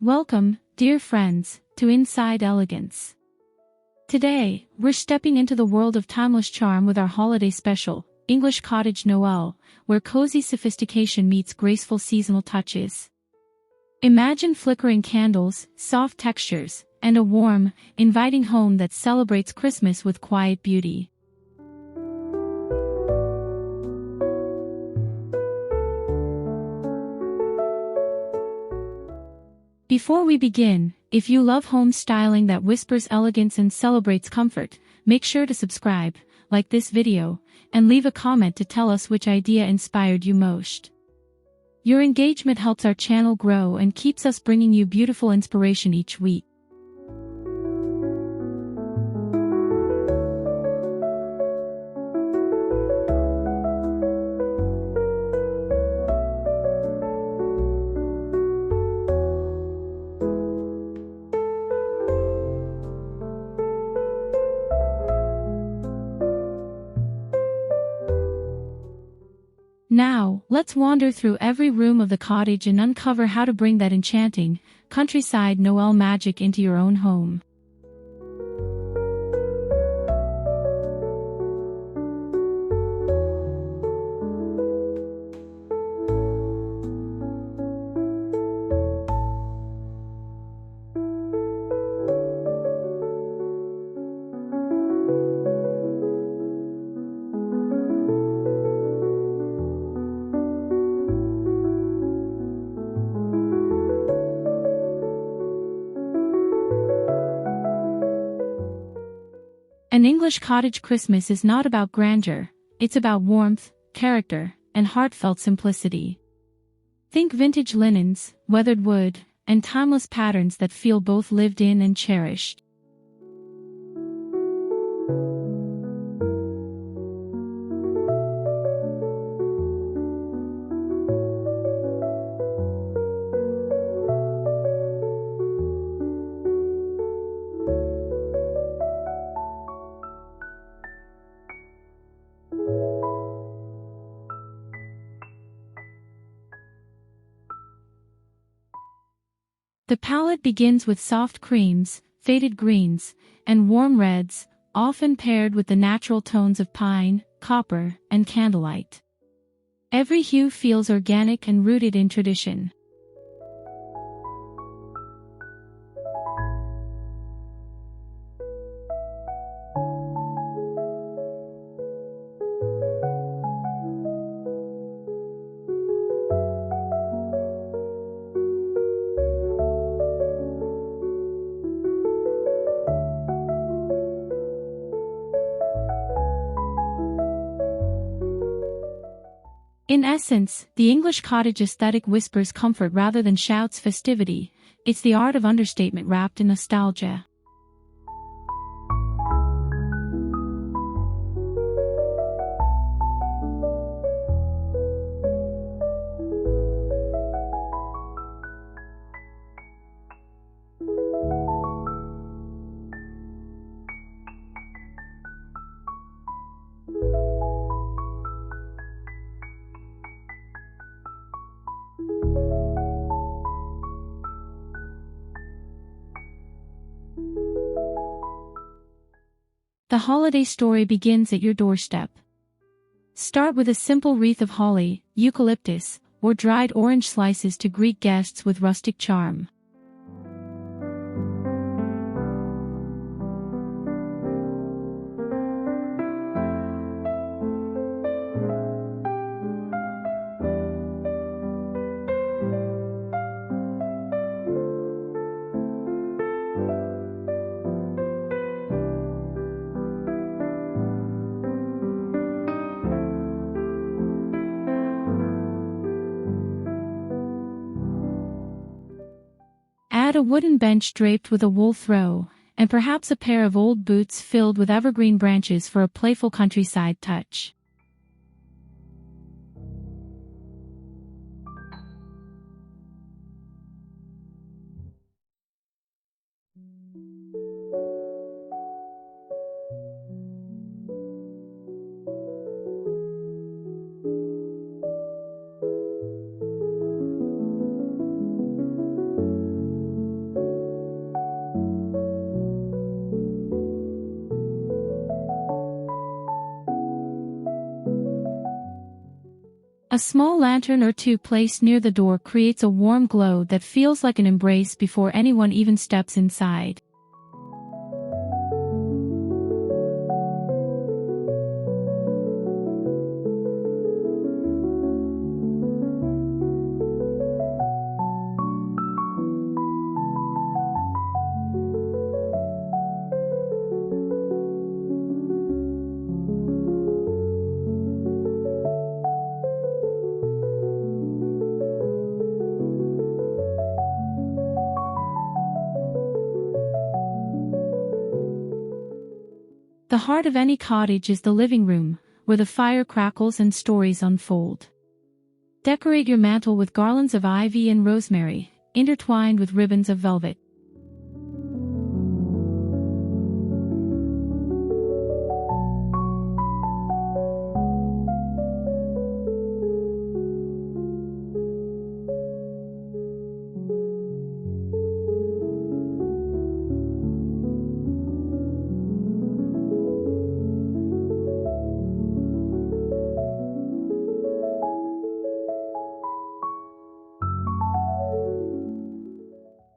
Welcome, dear friends, to Inside Elegance. Today, we're stepping into the world of timeless charm with our holiday special, English Cottage Noël, where cozy sophistication meets graceful seasonal touches. Imagine flickering candles, soft textures, and a warm, inviting home that celebrates Christmas with quiet beauty. Before we begin, if you love home styling that whispers elegance and celebrates comfort, make sure to subscribe, like this video, and leave a comment to tell us which idea inspired you most. Your engagement helps our channel grow and keeps us bringing you beautiful inspiration each week. Now, let's wander through every room of the cottage and uncover how to bring that enchanting, countryside Noel magic into your own home. An English cottage Christmas is not about grandeur, it's about warmth, character, and heartfelt simplicity. Think vintage linens, weathered wood, and timeless patterns that feel both lived in and cherished. The palette begins with soft creams, faded greens, and warm reds, often paired with the natural tones of pine, copper, and candlelight. Every hue feels organic and rooted in tradition. In essence, the English cottage aesthetic whispers comfort rather than shouts festivity. It's the art of understatement wrapped in nostalgia. The holiday story begins at your doorstep. Start with a simple wreath of holly, eucalyptus, or dried orange slices to greet guests with rustic charm. Add a wooden bench draped with a wool throw, and perhaps a pair of old boots filled with evergreen branches for a playful countryside touch. A small lantern or two placed near the door creates a warm glow that feels like an embrace before anyone even steps inside. The heart of any cottage is the living room, where the fire crackles and stories unfold. Decorate your mantel with garlands of ivy and rosemary, intertwined with ribbons of velvet.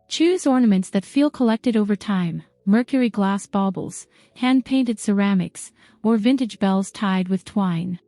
Choose ornaments that feel collected over time: mercury glass baubles, hand-painted ceramics, or vintage bells tied with twine.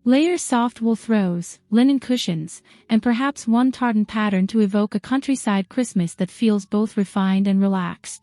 Layer soft wool throws, linen cushions, and perhaps one tartan pattern to evoke a countryside Christmas that feels both refined and relaxed.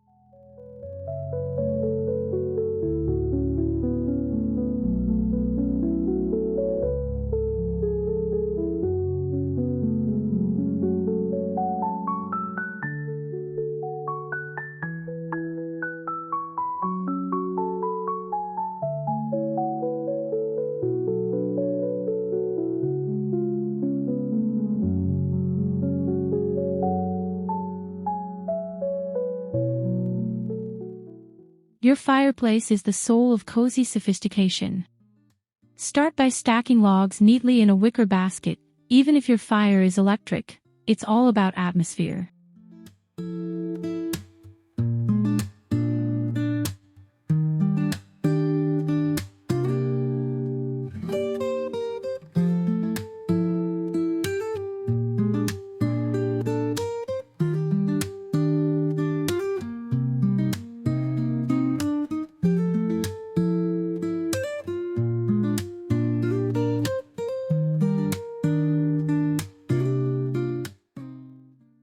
Your fireplace is the soul of cozy sophistication. Start by stacking logs neatly in a wicker basket. Even if your fire is electric, it's all about atmosphere.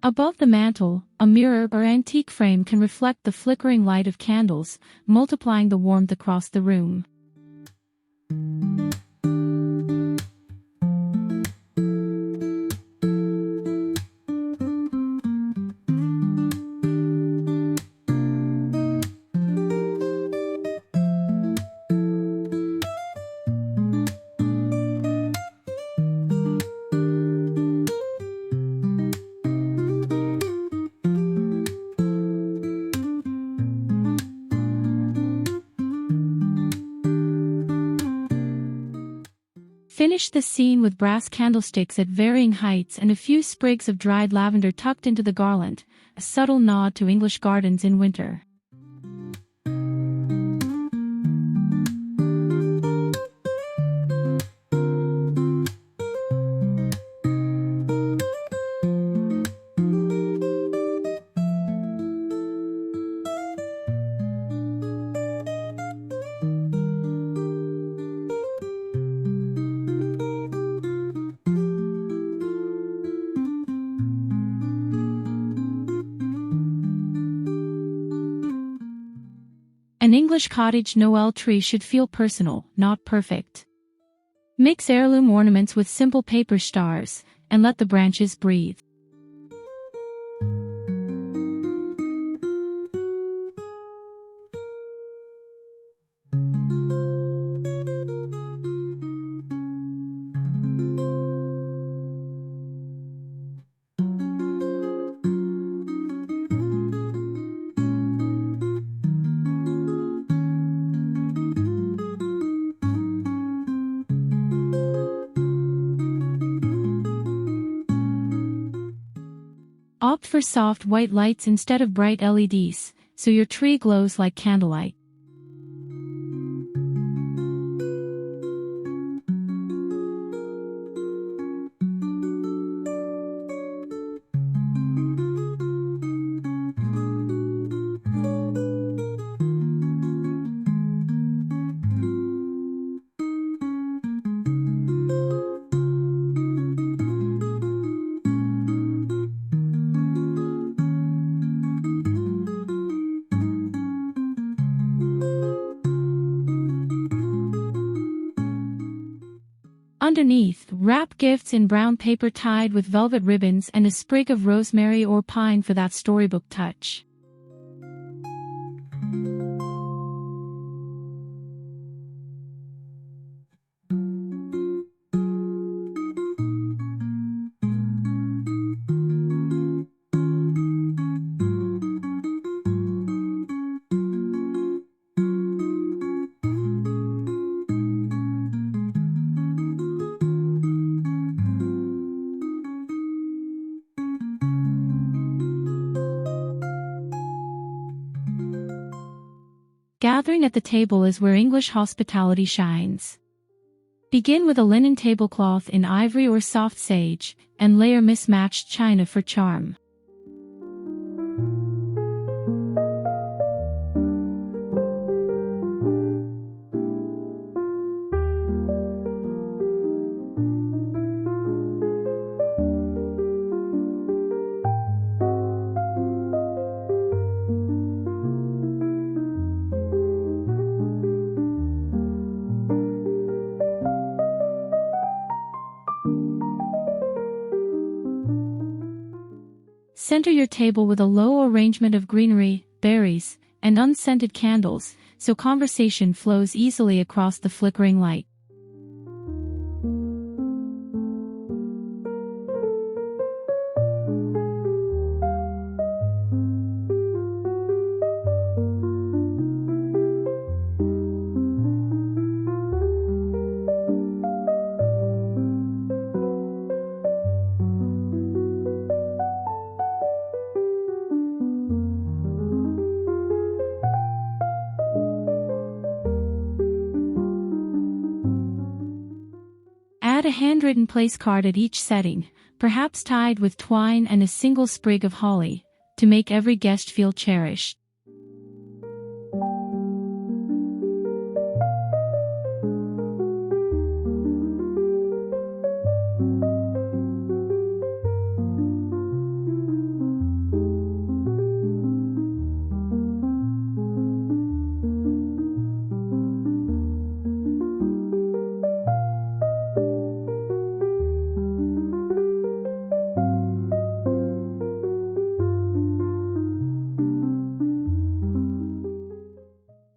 Above the mantel, a mirror or antique frame can reflect the flickering light of candles, multiplying the warmth across the room. Finish the scene with brass candlesticks at varying heights and a few sprigs of dried lavender tucked into the garland, a subtle nod to English gardens in winter. An English cottage Noël tree should feel personal, not perfect. Mix heirloom ornaments with simple paper stars, and let the branches breathe. for soft white lights instead of bright LEDs, so your tree glows like candlelight. Underneath, wrap gifts in brown paper tied with velvet ribbons and a sprig of rosemary or pine for that storybook touch. Gathering at the table is where English hospitality shines. Begin with a linen tablecloth in ivory or soft sage, and layer mismatched china for charm. Center your table with a low arrangement of greenery, berries, and unscented candles, so conversation flows easily across the flickering light. Add a handwritten place card at each setting, perhaps tied with twine and a single sprig of holly, to make every guest feel cherished.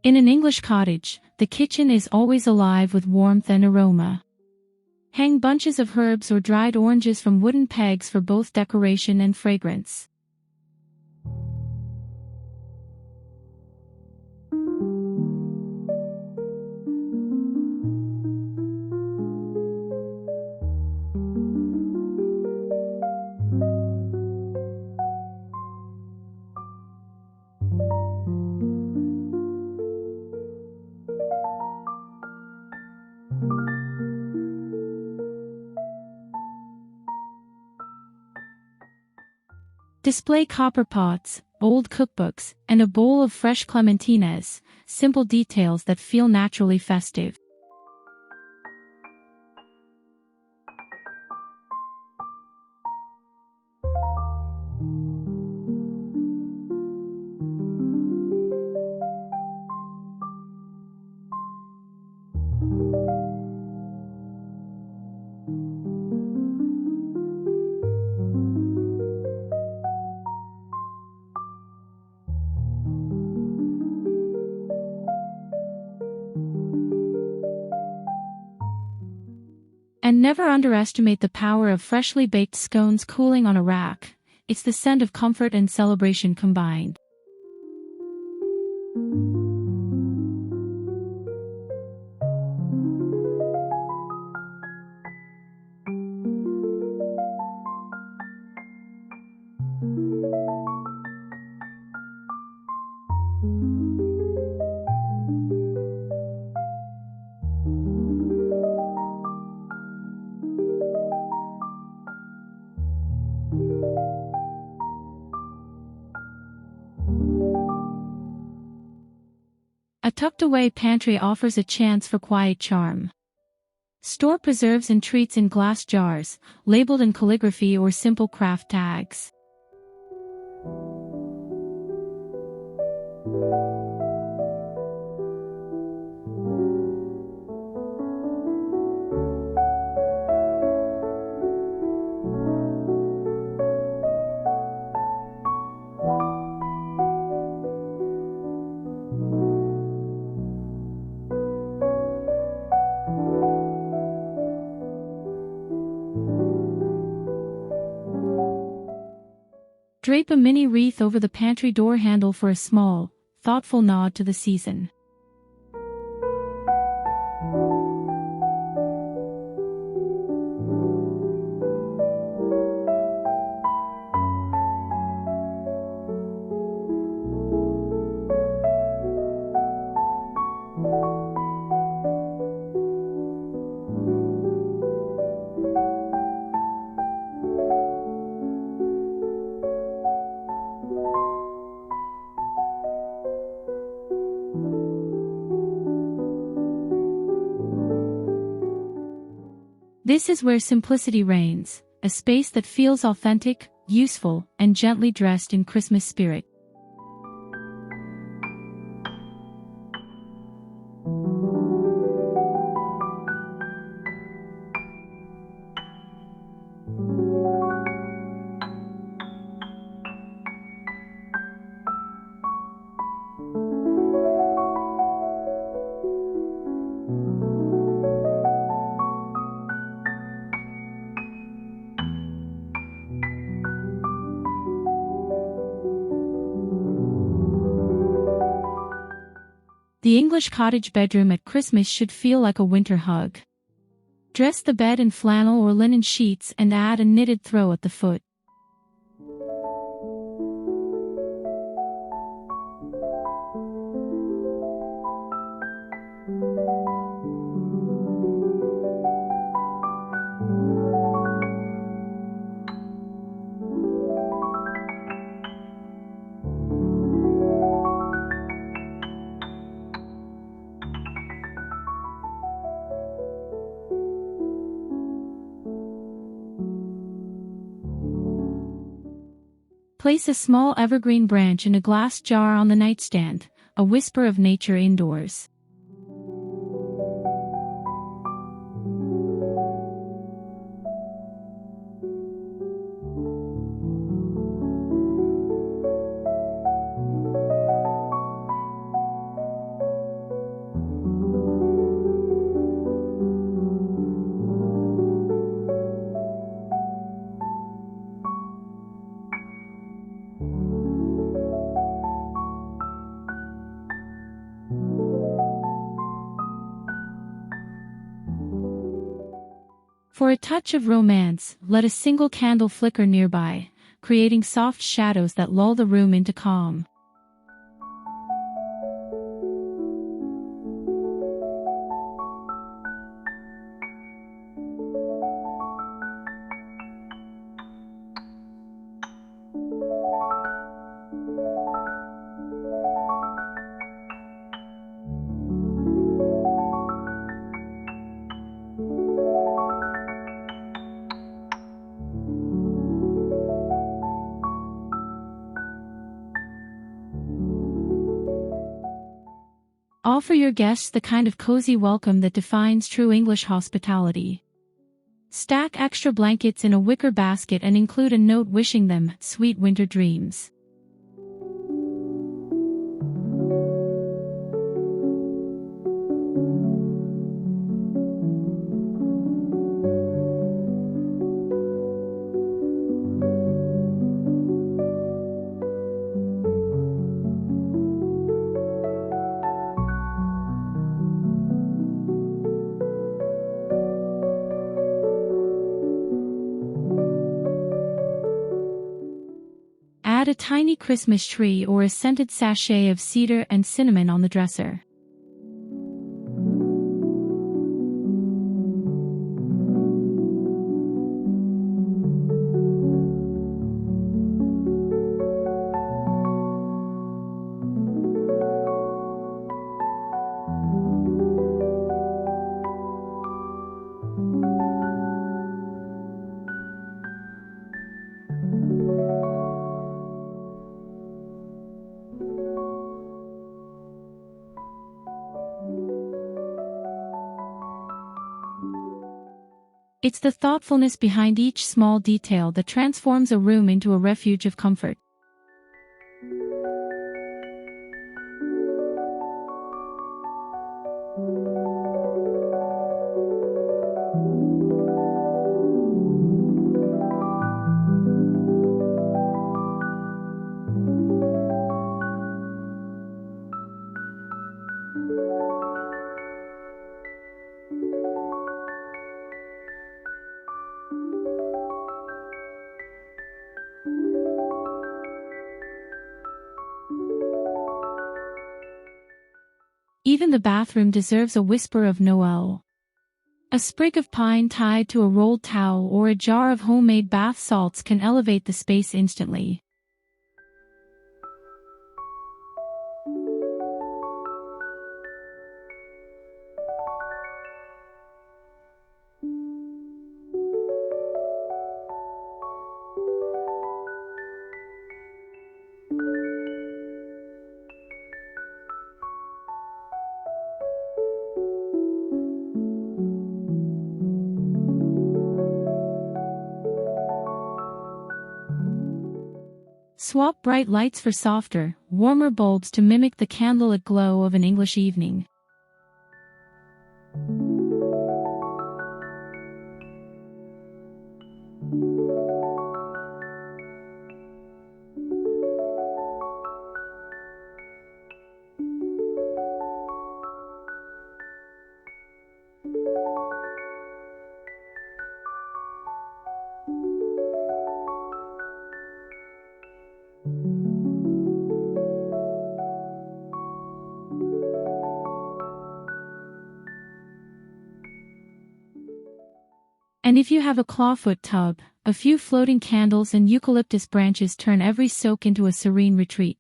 In an English cottage, the kitchen is always alive with warmth and aroma. Hang bunches of herbs or dried oranges from wooden pegs for both decoration and fragrance. Display copper pots, old cookbooks, and a bowl of fresh clementines, simple details that feel naturally festive. And never underestimate the power of freshly baked scones cooling on a rack. It's the scent of comfort and celebration combined. A tucked-away pantry offers a chance for quiet charm. Store preserves and treats in glass jars, labeled in calligraphy or simple craft tags. Drape a mini wreath over the pantry door handle for a small, thoughtful nod to the season. This is where simplicity reigns, a space that feels authentic, useful, and gently dressed in Christmas spirit. The English cottage bedroom at Christmas should feel like a winter hug. Dress the bed in flannel or linen sheets and add a knitted throw at the foot. Place a small evergreen branch in a glass jar on the nightstand, a whisper of nature indoors. For a touch of romance, let a single candle flicker nearby, creating soft shadows that lull the room into calm. Offer your guests the kind of cozy welcome that defines true English hospitality. Stack extra blankets in a wicker basket and include a note wishing them sweet winter dreams. Add a tiny Christmas tree or a scented sachet of cedar and cinnamon on the dresser. It's the thoughtfulness behind each small detail that transforms a room into a refuge of comfort. Even the bathroom deserves a whisper of Noel. A sprig of pine tied to a rolled towel or a jar of homemade bath salts can elevate the space instantly. Swap bright lights for softer, warmer bulbs to mimic the candlelit glow of an English evening. And if you have a clawfoot tub, a few floating candles and eucalyptus branches turn every soak into a serene retreat.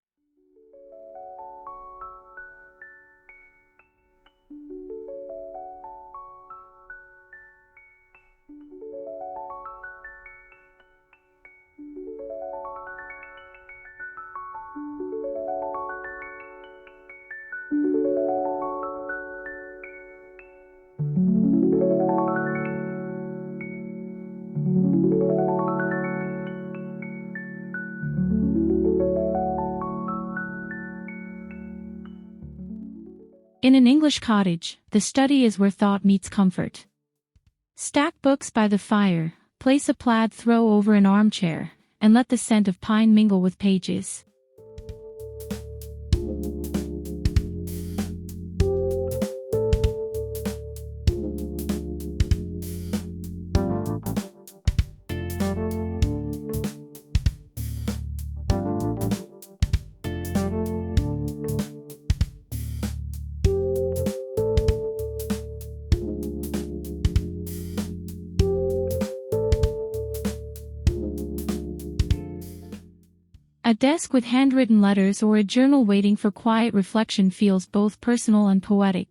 In an English cottage, the study is where thought meets comfort. Stack books by the fire, place a plaid throw over an armchair, and let the scent of pine mingle with pages. A desk with handwritten letters or a journal waiting for quiet reflection feels both personal and poetic.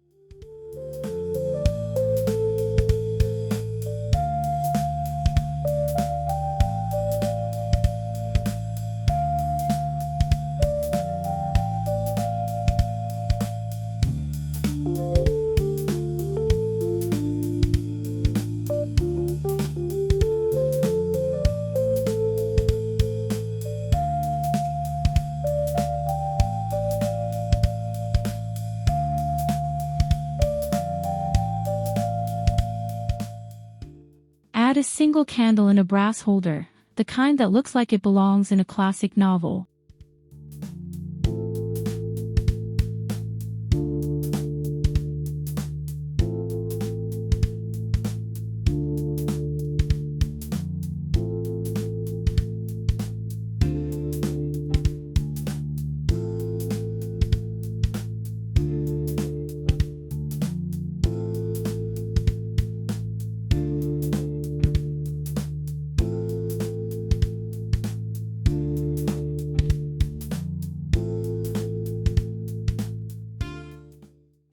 Add a single candle in a brass holder, the kind that looks like it belongs in a classic novel.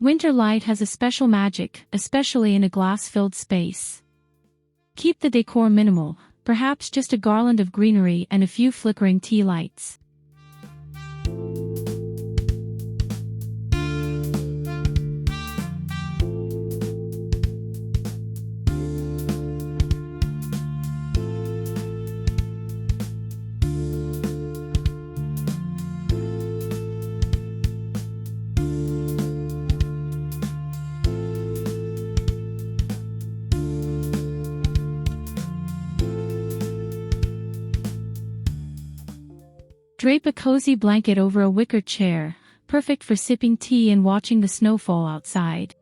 Winter light has a special magic, especially in a glass-filled space. Keep the decor minimal, perhaps just a garland of greenery and a few flickering tea lights. Drape a cozy blanket over a wicker chair, perfect for sipping tea and watching the snow fall outside.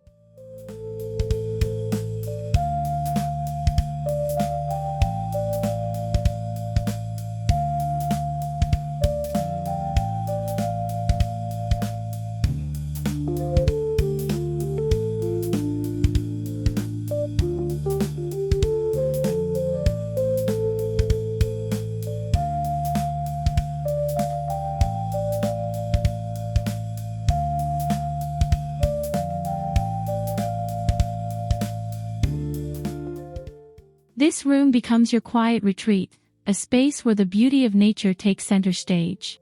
This room becomes your quiet retreat, a space where the beauty of nature takes center stage.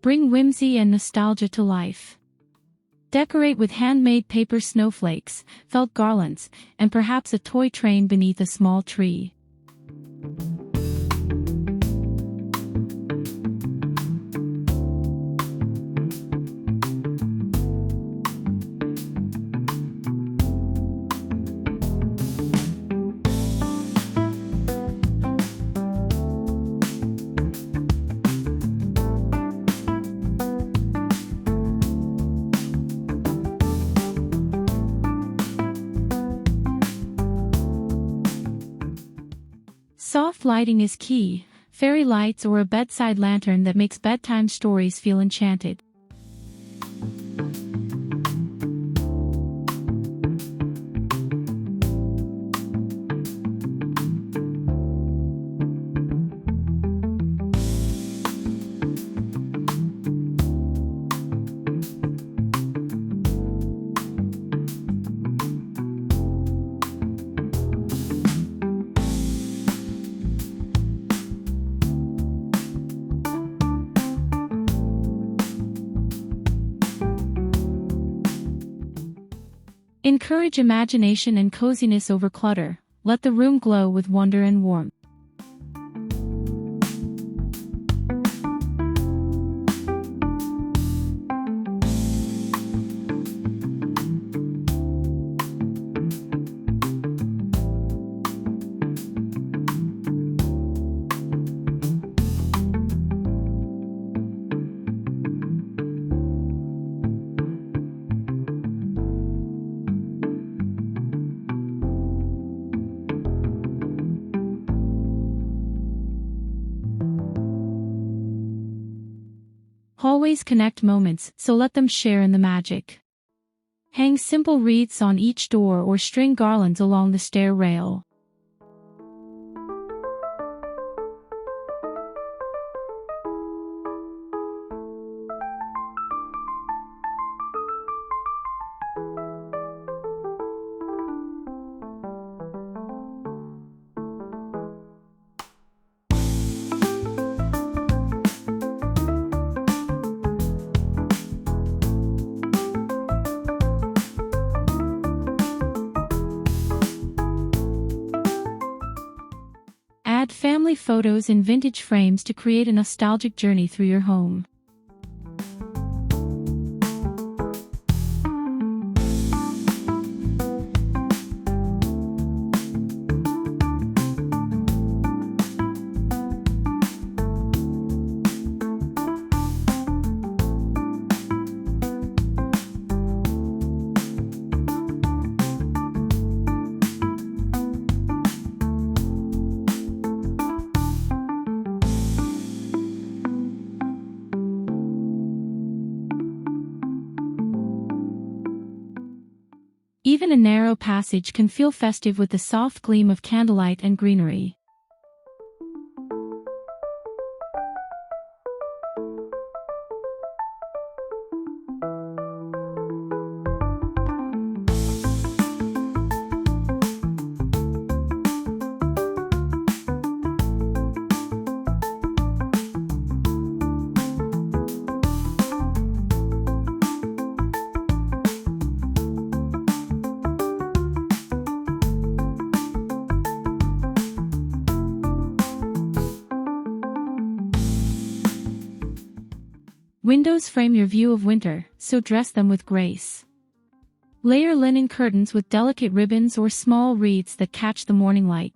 Bring whimsy and nostalgia to life. Decorate with handmade paper snowflakes, felt garlands, and perhaps a toy train beneath a small tree. Soft lighting is key, fairy lights or a bedside lantern that makes bedtime stories feel enchanted. Encourage imagination and coziness over clutter. Let the room glow with wonder and warmth. Hallways connect moments, so let them share in the magic. Hang simple wreaths on each door or string garlands along the stair rail. Add family photos in vintage frames to create a nostalgic journey through your home. Even a narrow passage can feel festive with the soft gleam of candlelight and greenery. Windows frame your view of winter, so dress them with grace. Layer linen curtains with delicate ribbons or small wreaths that catch the morning light.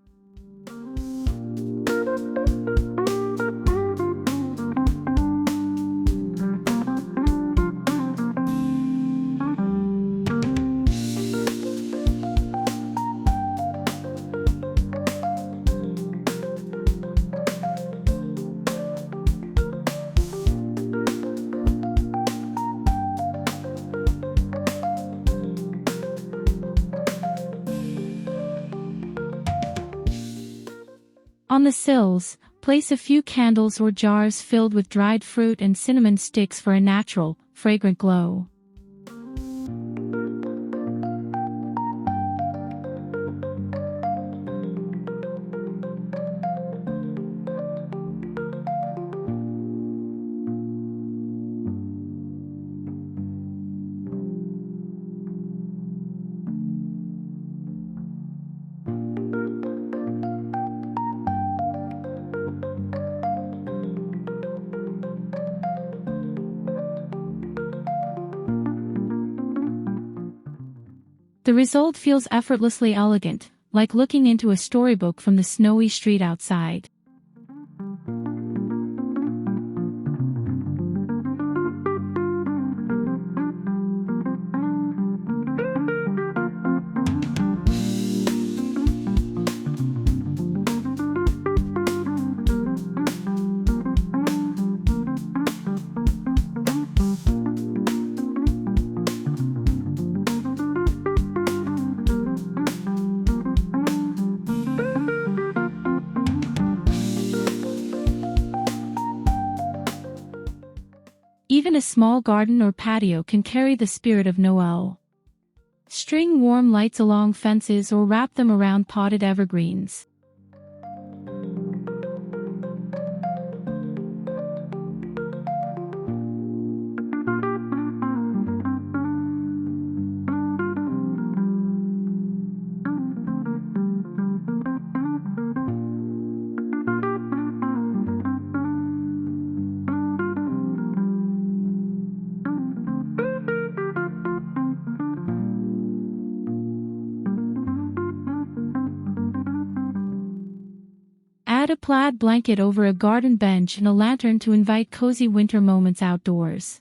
On the sills, place a few candles or jars filled with dried fruit and cinnamon sticks for a natural, fragrant glow. The result feels effortlessly elegant, like looking into a storybook from the snowy street outside. Even a small garden or patio can carry the spirit of Noel. String warm lights along fences or wrap them around potted evergreens. Add a plaid blanket over a garden bench and a lantern to invite cozy winter moments outdoors.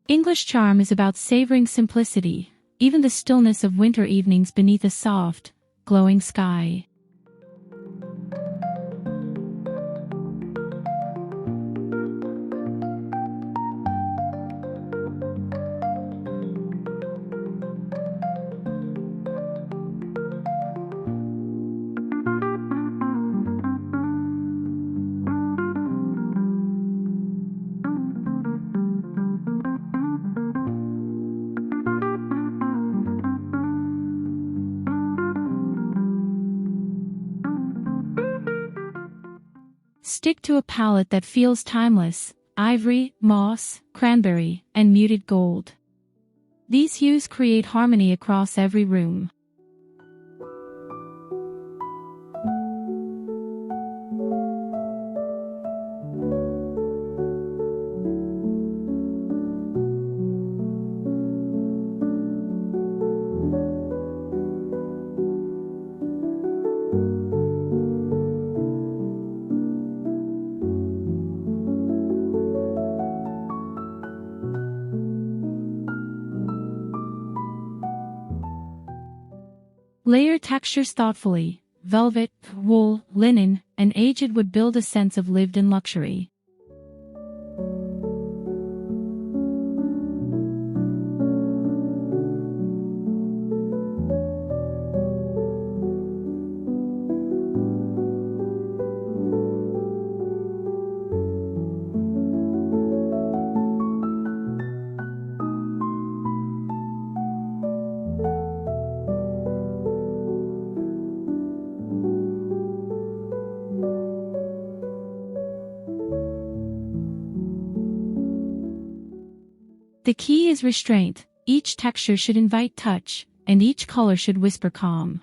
English charm is about savoring simplicity, even the stillness of winter evenings beneath a soft, glowing sky. Stick to a palette that feels timeless: ivory, moss, cranberry, and muted gold. These hues create harmony across every room. Layer textures thoughtfully: velvet, wool, linen, and aged wood build a sense of lived-in luxury. The key is restraint. Each texture should invite touch, and each color should whisper calm.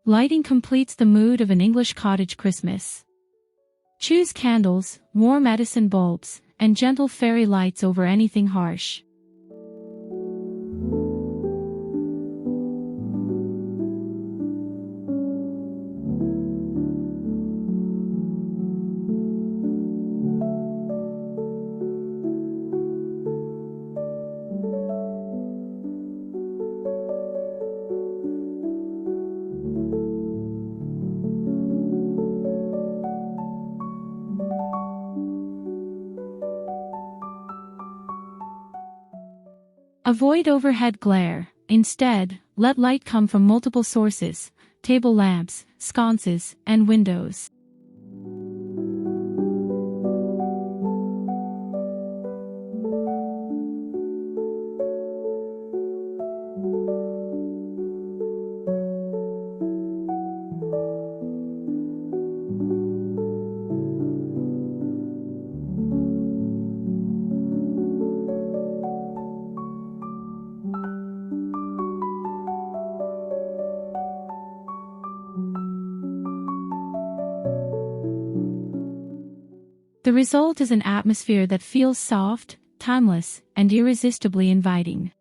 Lighting completes the mood of an English cottage Christmas. Choose candles, warm Edison bulbs, and gentle fairy lights over anything harsh. Avoid overhead glare. Instead, let light come from multiple sources: table lamps, sconces, and windows. The result is an atmosphere that feels soft, timeless, and irresistibly inviting.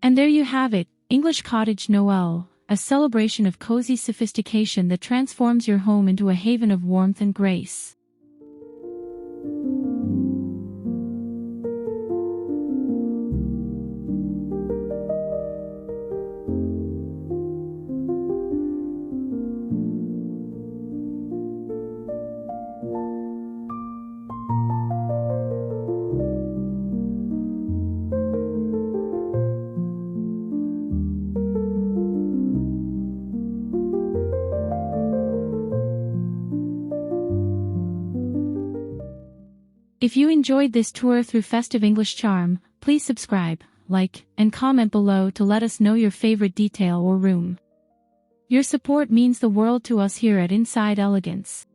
And there you have it, English Cottage Noël, a celebration of cozy sophistication that transforms your home into a haven of warmth and grace. If you enjoyed this tour through festive English charm, please subscribe, like, and comment below to let us know your favorite detail or room. Your support means the world to us here at Inside Elegance.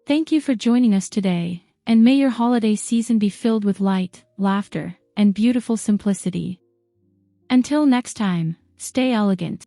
Thank you for joining us today, and may your holiday season be filled with light, laughter, and beautiful simplicity. Until next time, stay elegant.